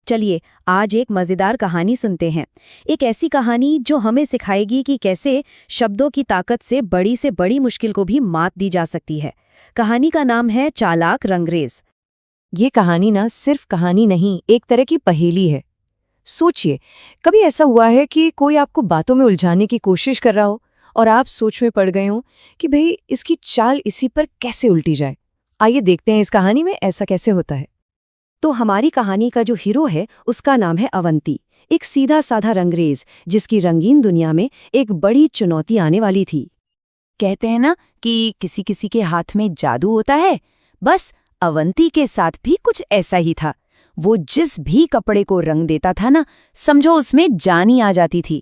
चलिए आज एक मजेदार कहानी सुनते हैं। एक ऐसी कहानी जो हमें सिखाएगी कि कैसे शब्दों की ताकत से बड़ी मुश्किल को भी मात दी जा सकती है। कहानी का नाम है चालाक रंगरेज। ये कहानी ना सिर्फ कहानी नहीं, एक तरह की पहेली है। सोचिए, कभी ऐसा हुआ है कि कोई आपको बातों में उलझाने की कोशिश कर रहा हो और आप सोच में पड़ गए हो कि भाई इसकी चाल इसी पर कैसे उल्टी जाए। आइए देखते हैं इस कहानी में ऐसा कैसे होता है। तो हमारी कहानी का जो हीरो है उसका नाम है अवंती, एक सीधा साधा रंगरेज जिसकी रंगीन दुनिया में एक बड़ी चुनौती आने वाली थी। कहते हैं ना कि किसी किसी के हाथ में जादू होता है, बस अवंती के साथ भी कुछ ऐसा ही था। वो जिस भी कपड़े को रंग देता था ना, समझो उसमें जान ही आ जाती थी।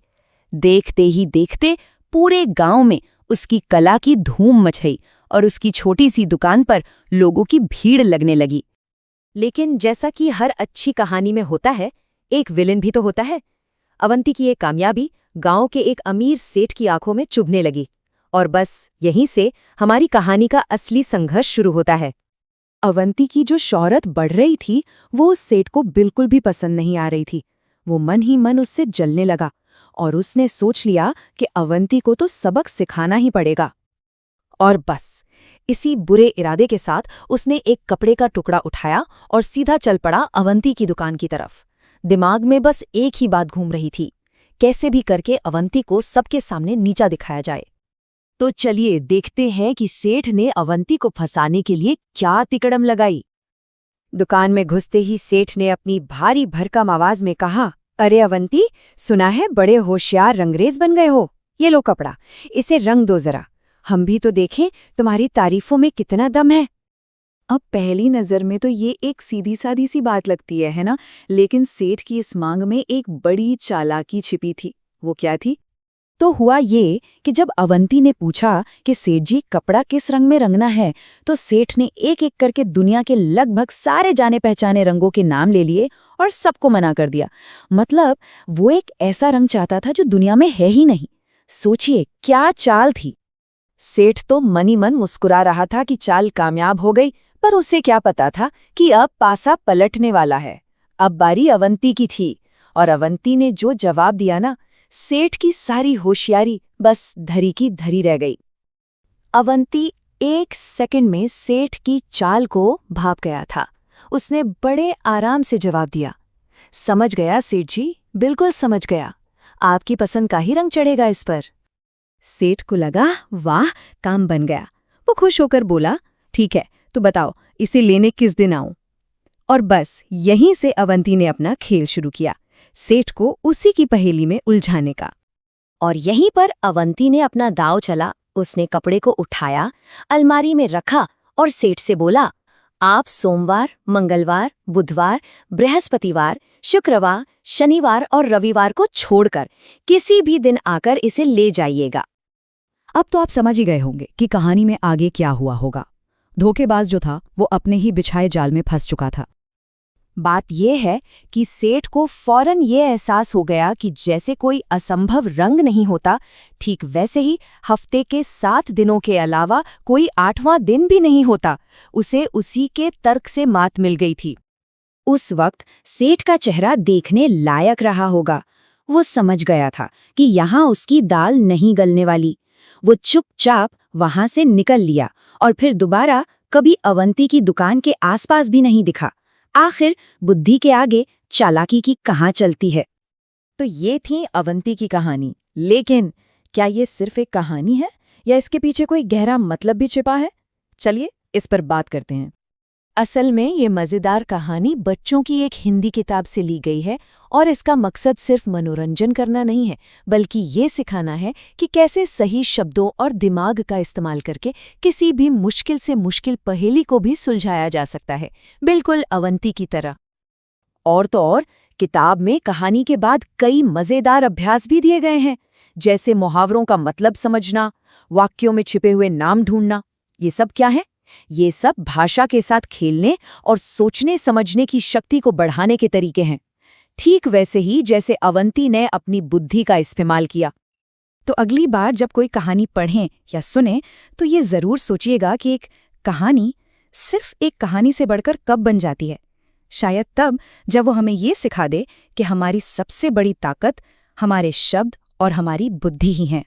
देखते ही देखते पूरे गांव में उसकी कला की धूम मच गई और उसकी छोटी सी दुकान पर लोगों की भीड़ लगने लगी। लेकिन जैसा कि हर अच्छी कहानी में होता है, एक विलेन भी तो होता है। अवंती की ये कामयाबी गांव के एक अमीर सेठ की आंखों में चुभने लगी और बस यहीं से हमारी कहानी का असली संघर्ष शुरू होता है। अवंती की जो शोहरत बढ़ रही थी वो उस सेठ को बिल्कुल भी पसंद नहीं आ रही थी। वो मन ही मन उससे जलने लगा और उसने सोच लिया कि अवंती को तो सबक सिखाना ही पड़ेगा। और बस इसी बुरे इरादे के साथ उसने एक कपड़े का टुकड़ा उठाया और सीधा चल पड़ा अवंती की दुकान की तरफ। दिमाग में बस एक ही बात घूम रही थी, कैसे भी करके अवंती को सबके सामने नीचा दिखाया जाए। तो चलिए देखते हैं कि सेठ ने अवंती को फंसाने के लिए क्या तिकड़म लगाई। दुकान में घुसते ही सेठ ने अपनी भारी भरकम आवाज में कहा, अरे अवंती, सुना है बड़े होशियार रंगरेज बन गए हो। ये लो कपड़ा, इसे रंग दो जरा, हम भी तो देखें तुम्हारी तारीफों में कितना दम है। अब पहली नजर में तो ये एक सीधी सादी सी बात लगती है ना? लेकिन सेठ की इस मांग में एक बड़ी चालाकी छिपी थी। वो क्या थी? तो हुआ ये कि जब अवंती ने पूछा कि सेठ जी कपड़ा किस रंग में रंगना है, तो सेठ ने एक एक करके दुनिया के लगभग सारे जाने पहचाने रंगों के नाम ले लिए और सबको मना कर दिया। मतलब वो एक ऐसा रंग चाहता था जो दुनिया में है ही नहीं। सोचिए क्या चाल थी। सेठ तो मनी मन मुस्कुरा रहा था कि चाल कामयाब हो गई, पर उसे क्या पता था कि अब पासा पलटने वाला है। अब बारी अवंती की थी और अवंती ने जो जवाब दिया ना, सेठ की सारी होशियारी बस धरी की धरी रह गई। अवंती एक सेकंड में सेठ की चाल को भाप गया था। उसने बड़े आराम से जवाब दिया, समझ गया सेठ जी, बिल्कुल समझ गया। आपकी पसंद का ही रंग चढ़ेगा इस पर। सेठ को लगा वाह, काम बन गया। वो खुश होकर बोला, ठीक है, तो बताओ इसे लेने किस दिन आऊं। और बस यहीं से अवंती ने अपना खेल शुरू किया, सेठ को उसी की पहेली में उलझाने का। और यहीं पर अवंती ने अपना दांव चला। उसने कपड़े को उठाया, अलमारी में रखा और सेठ से बोला, आप सोमवार, मंगलवार, बुधवार, बृहस्पतिवार, शुक्रवार, शनिवार और रविवार को छोड़कर किसी भी दिन आकर इसे ले जाइएगा। अब तो आप समझ ही गए होंगे कि कहानी में आगे क्या हुआ होगा। धोखेबाज जो था वो अपने ही बिछाए जाल में फंस चुका था। बात यह है कि सेठ को फौरन ये एहसास हो गया कि जैसे कोई असंभव रंग नहीं होता, ठीक वैसे ही हफ्ते के 7 दिनों के अलावा कोई 8वां दिन भी नहीं होता। उसे उसी के तर्क से मात मिल गई थी। उस वक्त सेठ का चेहरा देखने लायक रहा होगा। वो समझ गया था कि यहाँ उसकी दाल नहीं गलने वाली। वो चुपचाप वहां से निकल लिया और फिर दोबारा कभी अवंती की दुकान के आसपास भी नहीं दिखा। आखिर बुद्धि के आगे चालाकी की कहाँ चलती है। तो ये थी अवंती की कहानी। लेकिन क्या ये सिर्फ एक कहानी है या इसके पीछे कोई गहरा मतलब भी छिपा है? चलिए इस पर बात करते हैं। असल में ये मज़ेदार कहानी बच्चों की एक हिंदी किताब से ली गई है और इसका मकसद सिर्फ मनोरंजन करना नहीं है, बल्कि ये सिखाना है कि कैसे सही शब्दों और दिमाग का इस्तेमाल करके किसी भी मुश्किल से मुश्किल पहेली को भी सुलझाया जा सकता है, बिल्कुल अवंती की तरह। और तो और किताब में कहानी के बाद कई मज़ेदार अभ्यास भी दिए गए हैं, जैसे मुहावरों का मतलब समझना, वाक्यों में छिपे हुए नाम ढूंढना। ये सब क्या है? ये सब भाषा के साथ खेलने और सोचने समझने की शक्ति को बढ़ाने के तरीके हैं, ठीक वैसे ही जैसे अवंती ने अपनी बुद्धि का इस्तेमाल किया। तो अगली बार जब कोई कहानी पढ़ें या सुने तो ये जरूर सोचिएगा कि एक कहानी सिर्फ एक कहानी से बढ़कर कब बन जाती है। शायद तब जब वो हमें ये सिखा दे कि हमारी सबसे बड़ी ताकत हमारे शब्द और हमारी बुद्धि ही हैं।